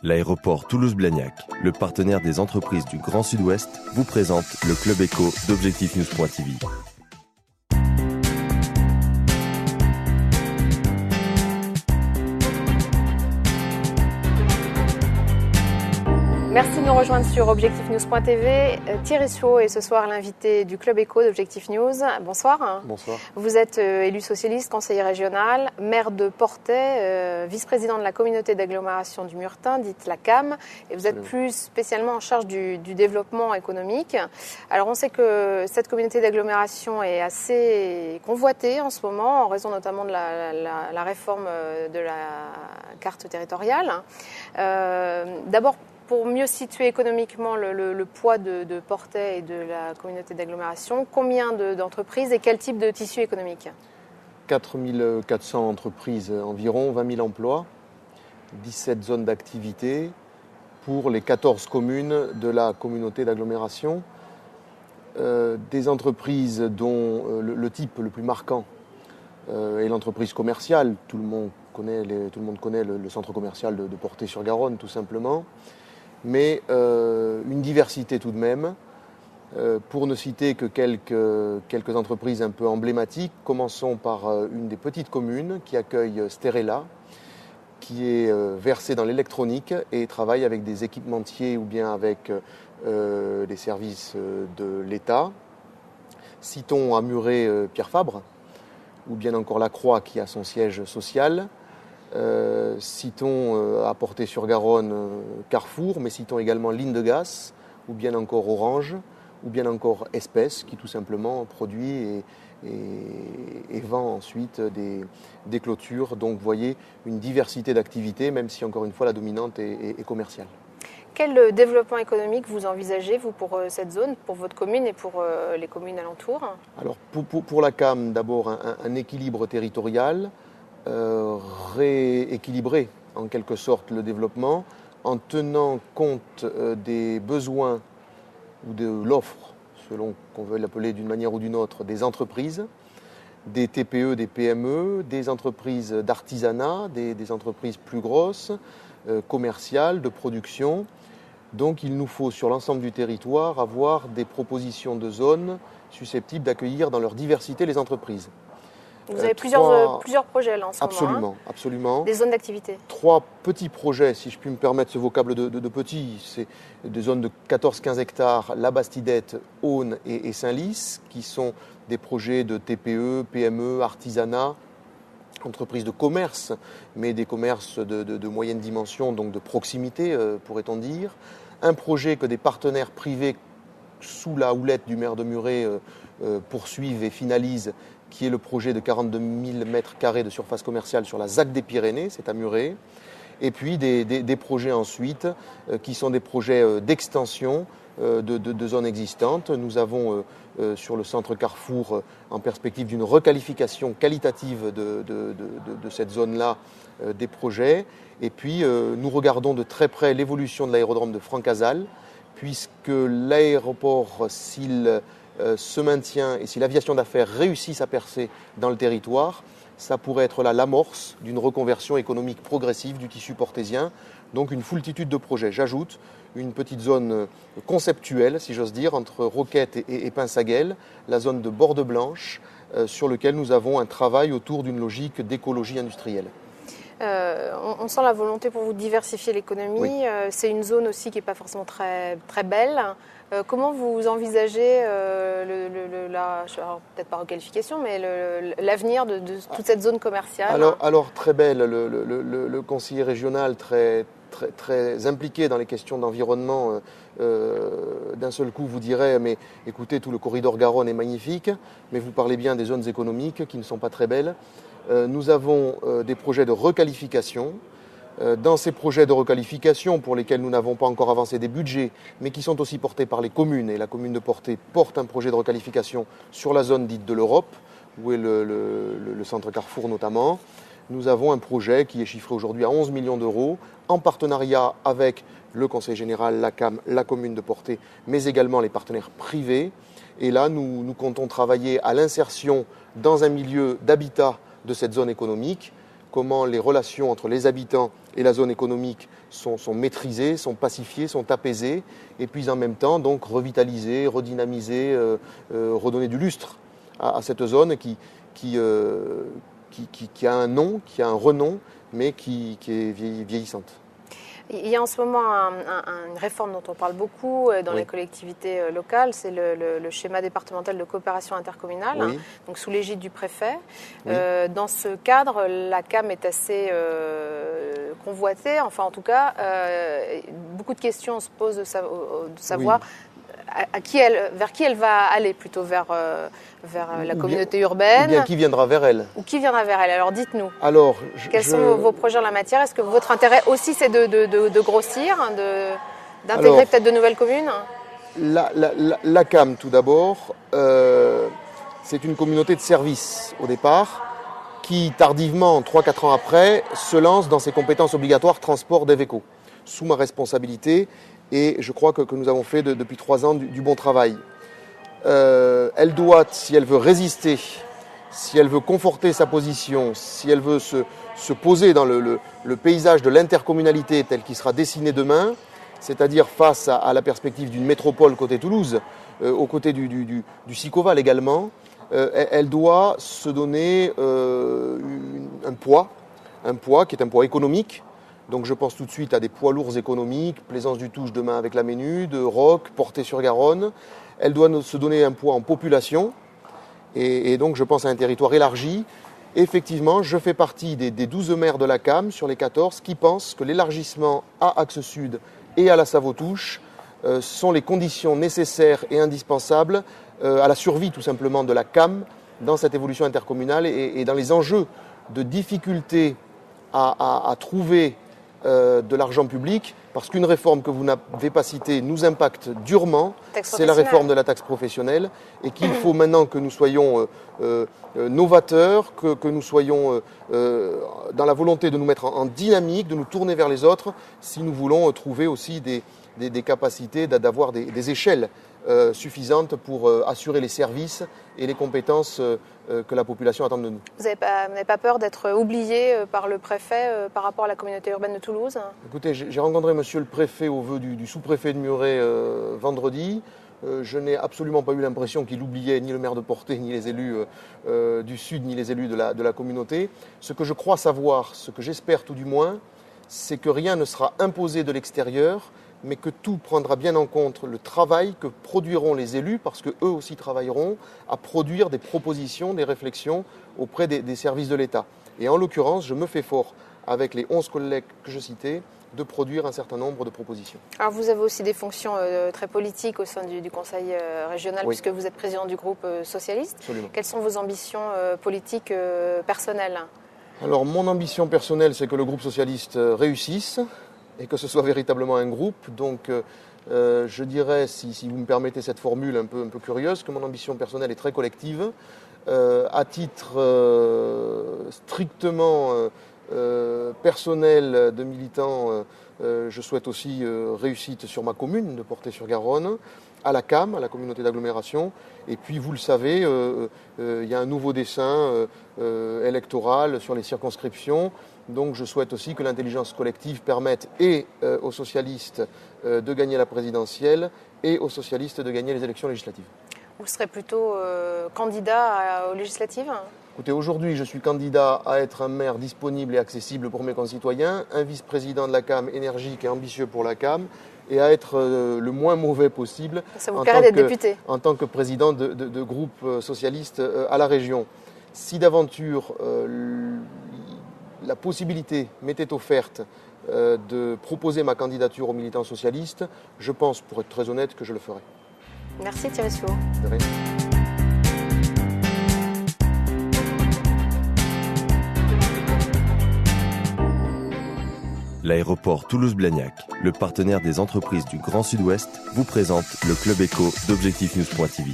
L'aéroport Toulouse-Blagnac, le partenaire des entreprises du Grand Sud-Ouest, vous présente le Club Éco d'Objectif-News.tv. Merci de nous rejoindre sur ObjectifNews.tv. Thierry Suot est ce soir l'invité du Club Éco d'Objectif News. Bonsoir. Bonsoir. Vous êtes élu socialiste, conseiller régional, maire de Portet, vice-président de la communauté d'agglomération du Murtin, dite la CAM, et vous êtes plus spécialement en charge du développement économique. Alors on sait que cette communauté d'agglomération est assez convoitée en ce moment, en raison notamment de la réforme de la carte territoriale. D'abord, pour mieux situer économiquement le poids de Portet et de la communauté d'agglomération, combien d'entreprises et quel type de tissu économique ? 4 400 entreprises environ, 20 000 emplois, 17 zones d'activité pour les 14 communes de la communauté d'agglomération. Des entreprises dont le type le plus marquant est l'entreprise commerciale. Tout le monde connaît le centre commercial de Portet-sur-Garonne, tout simplement. Mais une diversité tout de même, pour ne citer que quelques entreprises un peu emblématiques. Commençons par une des petites communes qui accueille Sterella, qui est versée dans l'électronique et travaille avec des équipementiers ou bien avec des services de l'État. Citons à Muret Pierre Fabre, ou bien encore La Croix qui a son siège social. Citons à Portet-sur-Garonne Carrefour, mais citons également Lindegas, ou bien encore Orange, ou bien encore Espèce, qui tout simplement produit et vend ensuite des clôtures. Donc vous voyez une diversité d'activités, même si encore une fois la dominante est commerciale. Quel développement économique vous envisagez, vous, pour cette zone, pour votre commune et pour les communes alentours ? Alors pour la CAM, d'abord un équilibre territorial, rééquilibrer en quelque sorte le développement en tenant compte des besoins ou de l'offre, selon qu'on veut l'appeler d'une manière ou d'une autre, des entreprises, des TPE, des PME, des entreprises d'artisanat, des entreprises plus grosses, commerciales, de production. Donc il nous faut sur l'ensemble du territoire avoir des propositions de zones susceptibles d'accueillir dans leur diversité les entreprises. Vous avez plusieurs projets là en ce moment. Absolument. Des zones d'activité. 3 petits projets, si je puis me permettre ce vocable de petits. C'est des zones de 14-15 hectares, La Bastidette, Aune et Saint-Lys, qui sont des projets de TPE, PME, artisanat, entreprises de commerce, mais des commerces de moyenne dimension, donc de proximité, pourrait-on dire. Un projet que des partenaires privés, sous la houlette du maire de Muret, poursuivent et finalisent, qui est le projet de 42 000 m² de surface commerciale sur la ZAC des Pyrénées, c'est à Muret. Et puis des projets ensuite qui sont des projets d'extension de zones existantes. Nous avons sur le centre Carrefour, en perspective d'une requalification qualitative de cette zone-là, des projets. Et puis nous regardons de très près l'évolution de l'aérodrome de Francazal, puisque l'aéroport, s'il se maintient et si l'aviation d'affaires réussit à percer dans le territoire, ça pourrait être là l'amorce d'une reconversion économique progressive du tissu portésien, donc une foultitude de projets. J'ajoute une petite zone conceptuelle, si j'ose dire, entre Roquette et Pinsaguel, la zone de Borde-Blanche, sur lequel nous avons un travail autour d'une logique d'écologie industrielle. On sent la volonté pour vous de diversifier l'économie. Oui. C'est une zone aussi qui n'est pas forcément très, très belle. Comment vous envisagez, peut-être pas requalification, mais l'avenir de toute cette zone commerciale ? Alors très belle, le conseiller régional très impliqué dans les questions d'environnement, d'un seul coup vous dirait, mais écoutez, tout le corridor Garonne est magnifique, mais vous parlez bien des zones économiques qui ne sont pas très belles. Nous avons des projets de requalification. Dans ces projets de requalification, pour lesquels nous n'avons pas encore avancé des budgets, mais qui sont aussi portés par les communes, et la commune de Portet porte un projet de requalification sur la zone dite de l'Europe, où est le centre Carrefour notamment. Nous avons un projet qui est chiffré aujourd'hui à 11 millions d'euros, en partenariat avec le Conseil général, la CAM, la commune de Portet, mais également les partenaires privés. Et là, nous comptons travailler à l'insertion dans un milieu d'habitat de cette zone économique, comment les relations entre les habitants et la zone économique sont maîtrisées, sont pacifiées, sont apaisées, et puis en même temps donc revitaliser, redynamiser, redonner du lustre à cette zone qui a un nom, qui a un renom, mais qui est vieillissante. Il y a en ce moment une réforme dont on parle beaucoup dans les collectivités locales, c'est le schéma départemental de coopération intercommunale, donc sous l'égide du préfet. Dans ce cadre, la CAM est assez convoitée, enfin en tout cas, beaucoup de questions se posent de savoir vers qui elle va aller, plutôt vers la communauté urbaine. Ou bien qui viendra vers elle. Ou qui viendra vers elle. Alors dites-nous, quels sont vos projets en la matière? Est-ce que votre intérêt aussi c'est de grossir, d'intégrer peut-être de nouvelles communes? La CAM tout d'abord, c'est une communauté de service au départ, qui tardivement, 3-4 ans après, se lance dans ses compétences obligatoires transport d'Eveco, sous ma responsabilité. Et je crois que nous avons fait depuis 3 ans du bon travail. Elle doit, si elle veut résister, si elle veut conforter sa position, si elle veut se poser dans le paysage de l'intercommunalité tel qu'il sera dessiné demain, c'est-à-dire face à la perspective d'une métropole côté Toulouse, aux côtés du Sicoval également, elle doit se donner un poids qui est un poids économique. Donc je pense tout de suite à des poids lourds économiques, Plaisance du Touche demain avec la Ménude, Roques, Portet-sur-Garonne. Elle doit se donner un poids en population et donc je pense à un territoire élargi. Effectivement, je fais partie des 12 maires de la CAM sur les 14 qui pensent que l'élargissement à Axe Sud et à la Savo-Touche sont les conditions nécessaires et indispensables à la survie tout simplement de la CAM dans cette évolution intercommunale et dans les enjeux de difficulté à trouver de l'argent public, parce qu'une réforme que vous n'avez pas citée nous impacte durement, c'est la réforme de la taxe professionnelle, et qu'il faut maintenant que nous soyons novateurs, que nous soyons dans la volonté de nous mettre en dynamique, de nous tourner vers les autres, si nous voulons trouver aussi des capacités d'avoir des échelles suffisantes pour assurer les services et les compétences que la population attend de nous. Vous n'avez pas peur d'être oublié par le préfet par rapport à la communauté urbaine de Toulouse? Écoutez, j'ai rencontré monsieur le préfet au vœu du sous-préfet de Muret vendredi. Je n'ai absolument pas eu l'impression qu'il oubliait ni le maire de Portet, ni les élus du Sud, ni les élus de la communauté. Ce que je crois savoir, ce que j'espère tout du moins, c'est que rien ne sera imposé de l'extérieur, mais que tout prendra bien en compte le travail que produiront les élus, parce qu'eux aussi travailleront à produire des propositions, des réflexions auprès des services de l'État. Et en l'occurrence, je me fais fort, avec les 11 collègues que je citais, de produire un certain nombre de propositions. Alors vous avez aussi des fonctions très politiques au sein du Conseil régional, puisque vous êtes président du groupe socialiste. Absolument. Quelles sont vos ambitions politiques personnelles? Alors mon ambition personnelle, c'est que le groupe socialiste réussisse, et que ce soit véritablement un groupe. Donc je dirais, si vous me permettez cette formule un peu curieuse, que mon ambition personnelle est très collective. À titre strictement personnel de militant, je souhaite aussi réussite sur ma commune de Portet-sur-Garonne, à la CAM, à la communauté d'agglomération. Et puis, vous le savez, il y a un nouveau dessin électoral sur les circonscriptions. Donc je souhaite aussi que l'intelligence collective permette et aux socialistes de gagner la présidentielle et aux socialistes de gagner les élections législatives. Vous serez plutôt candidat aux législatives? Écoutez, aujourd'hui je suis candidat à être un maire disponible et accessible pour mes concitoyens, un vice-président de la CAM énergique et ambitieux pour la CAM, et à être le moins mauvais possible en tant que président de groupe socialiste à la région. Si d'aventure la possibilité m'était offerte de proposer ma candidature aux militants socialistes, je pense, pour être très honnête, que je le ferai. Merci Thierry Suot. De rien. L'aéroport Toulouse-Blagnac, le partenaire des entreprises du Grand Sud-Ouest, vous présente le Club Éco d'Objectif News.tv.